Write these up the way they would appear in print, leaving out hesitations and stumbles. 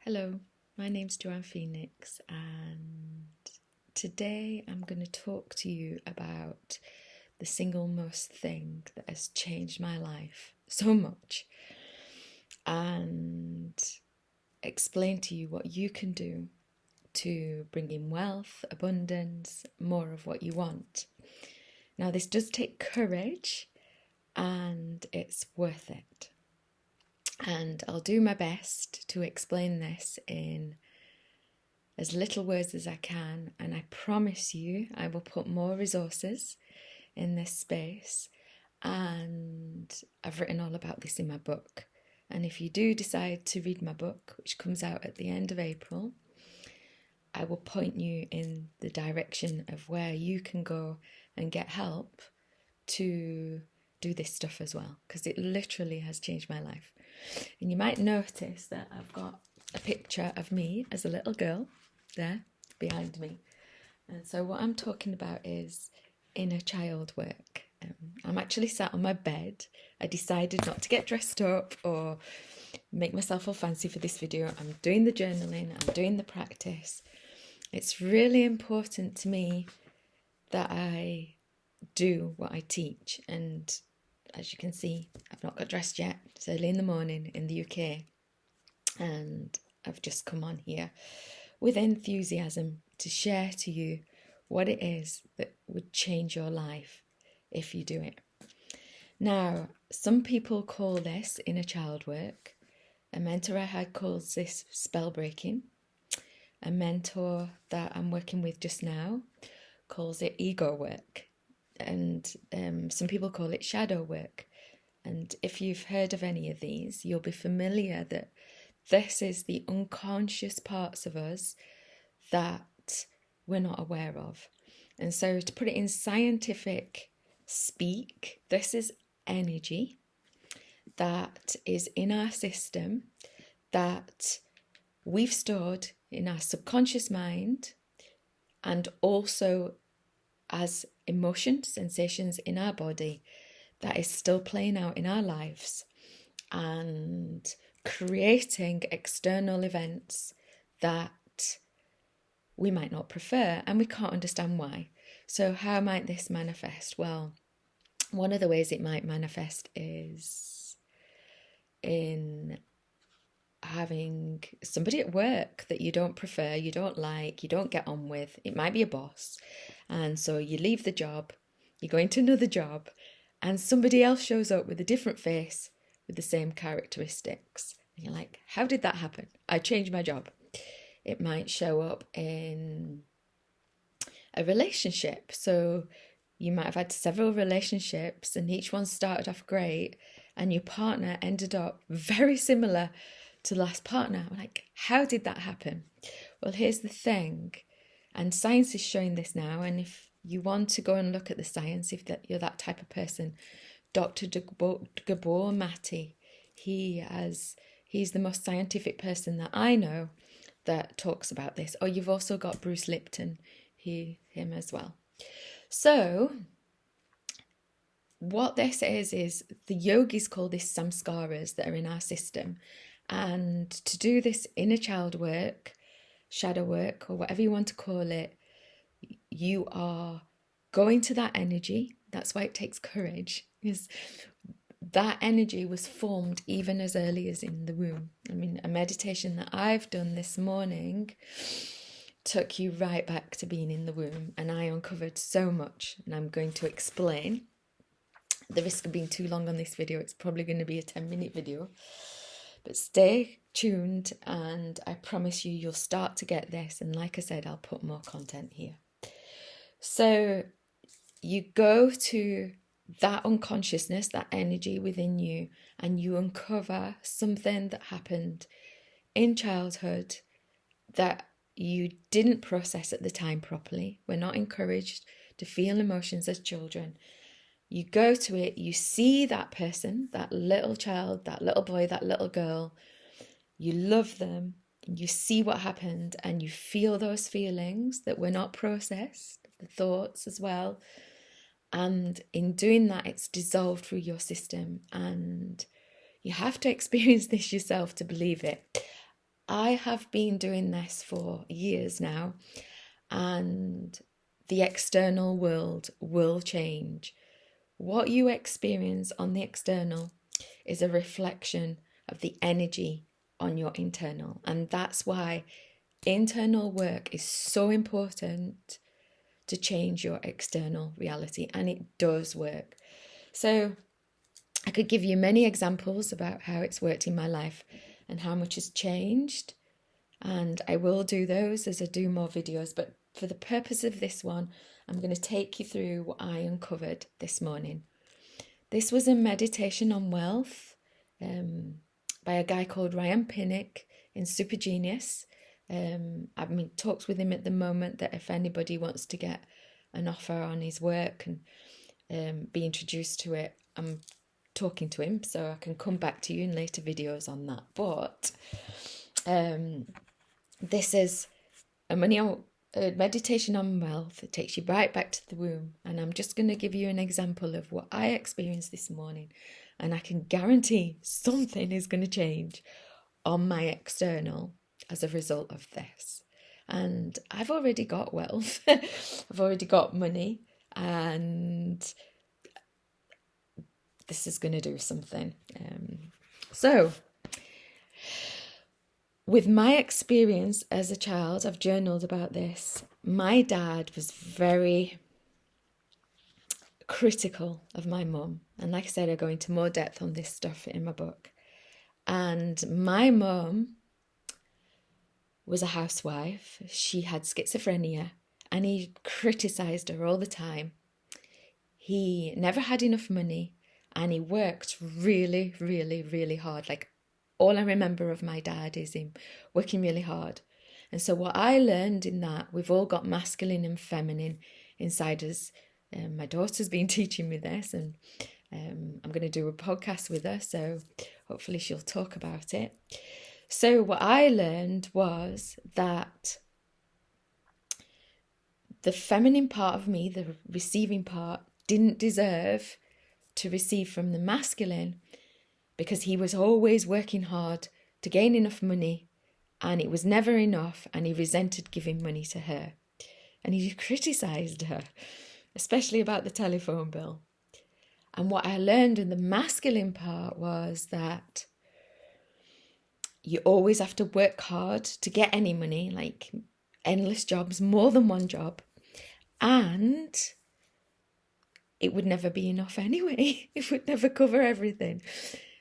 Hello, my name's Joanne Phoenix, and today I'm going to talk to you about the single most thing that has changed my life so much and explain to you what you can do to bring in wealth, abundance, more of what you want. Now, this does take courage and it's worth it. And I'll do my best to explain this in as little words as I can, and I promise you I will put more resources in this space, and I've written all about this in my book. And if you do decide to read my book, which comes out at the end of April, I will point you in the direction of where you can go and get help to do this stuff as well, because it literally has changed my life. And you might notice that I've got a picture of me as a little girl there behind me. And so what I'm talking about is inner child work. I'm actually sat on my bed. I decided not to get dressed up or make myself all fancy for this video. I'm doing the journaling, I'm doing the practice. It's really important to me that I do what I teach, and as you can see, I've not got dressed yet. It's early in the morning in the UK, and I've just come on here with enthusiasm to share to you what it is that would change your life if you do it. Now, some people call this inner child work. A mentor I had calls this spell breaking. A mentor that I'm working with just now calls it ego work. And some people call it shadow work. And if you've heard of any of these, you'll be familiar that this is the unconscious parts of us that we're not aware of. And so to put it in scientific speak, this is energy that is in our system that we've stored in our subconscious mind, and also as emotions, sensations in our body that is still playing out in our lives and creating external events that we might not prefer and we can't understand why. So how might this manifest? Well, one of the ways it might manifest is in having somebody at work that you don't prefer, you don't like, you don't get on with. It might be a boss. And so you leave the job, you go into another job, and somebody else shows up with a different face with the same characteristics. And you're like, how did that happen? I changed my job. It might show up in a relationship. So you might have had several relationships and each one started off great, and your partner ended up very similar to the last partner. I'm like, how did that happen? Well, here's the thing, and science is showing this now, and if you want to go and look at the science, if you're that type of person, Dr. Gabor Mate, he's the most scientific person that I know that talks about this. Oh, you've also got Bruce Lipton, him as well. So what this is the yogis call this samskaras that are in our system. And to do this inner child work, shadow work, or whatever you want to call it, you are going to that energy. That's why it takes courage, because that energy was formed even as early as in the womb. I mean, a meditation that I've done this morning took you right back to being in the womb, and I uncovered so much, and I'm going to explain. The risk of being too long on this video, it's probably going to be a 10-minute video. But stay tuned, and I promise you'll start to get this. And like I said, I'll put more content here. So you go to that unconsciousness, that energy within you, and you uncover something that happened in childhood that you didn't process at the time properly. We're not encouraged to feel emotions as children. You go to it, you see that person, that little child, that little boy, that little girl, you love them, you see what happened, and you feel those feelings that were not processed, the thoughts as well. And in doing that, it's dissolved through your system, and you have to experience this yourself to believe it. I have been doing this for years now, and the external world will change. What you experience on the external is a reflection of the energy on your internal. And that's why internal work is so important to change your external reality. And it does work. So I could give you many examples about how it's worked in my life and how much has changed. And I will do those as I do more videos. But for the purpose of this one, I'm going to take you through what I uncovered this morning. This was a meditation on wealth by a guy called Ryan Pinnock in Super Genius. I'm in talks with him at the moment that if anybody wants to get an offer on his work and be introduced to it, I'm talking to him, so I can come back to you in later videos on that. But this is a meditation on wealth. It takes you right back to the womb. And I'm just going to give you an example of what I experienced this morning. And I can guarantee something is going to change on my external as a result of this. And I've already got wealth. I've already got money. And this is going to do something. So with my experience as a child, I've journaled about this. My dad was very critical of my mum. And like I said, I go into more depth on this stuff in my book. And my mum was a housewife. She had schizophrenia and he criticised her all the time. He never had enough money and he worked really, really, really hard. Like, all I remember of my dad is him working really hard. And so what I learned in that, we've all got masculine and feminine inside us. My daughter's been teaching me this, and I'm going to do a podcast with her, so hopefully she'll talk about it. So what I learned was that the feminine part of me, the receiving part, didn't deserve to receive from the masculine, because he was always working hard to gain enough money and it was never enough, and he resented giving money to her. And he criticised her, especially about the telephone bill. And what I learned in the masculine part was that you always have to work hard to get any money, like endless jobs, more than one job. And it would never be enough anyway. It would never cover everything.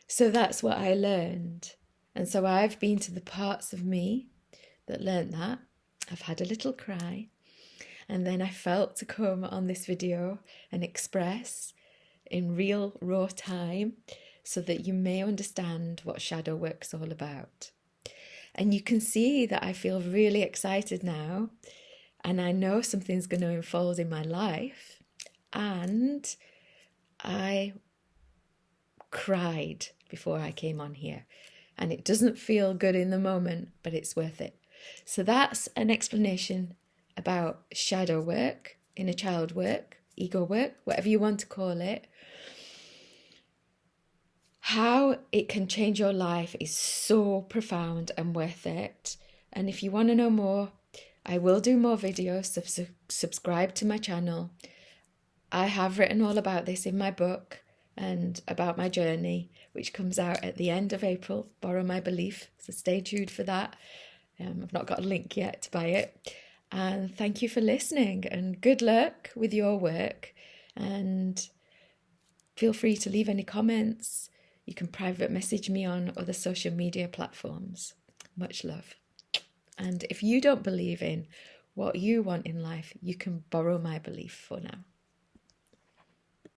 So that's what I learned. And so I've been to the parts of me that learned that. I've had a little cry. And then I felt to come on this video and express in real raw time so that you may understand what shadow work's all about. And you can see that I feel really excited now. And I know something's going to unfold in my life. And I cried before I came on here. And it doesn't feel good in the moment, but it's worth it. So that's an explanation about shadow work, inner child work, ego work, whatever you want to call it. How it can change your life is so profound and worth it. And if you want to know more, I will do more videos, so subscribe to my channel. I have written all about this in my book and about my journey, which comes out at the end of April, Borrow My Belief. So stay tuned for that. I've not got a link yet to buy it. And thank you for listening, and good luck with your work. And feel free to leave any comments. You can private message me on other social media platforms. Much love. And if you don't believe in what you want in life, you can borrow my belief for now.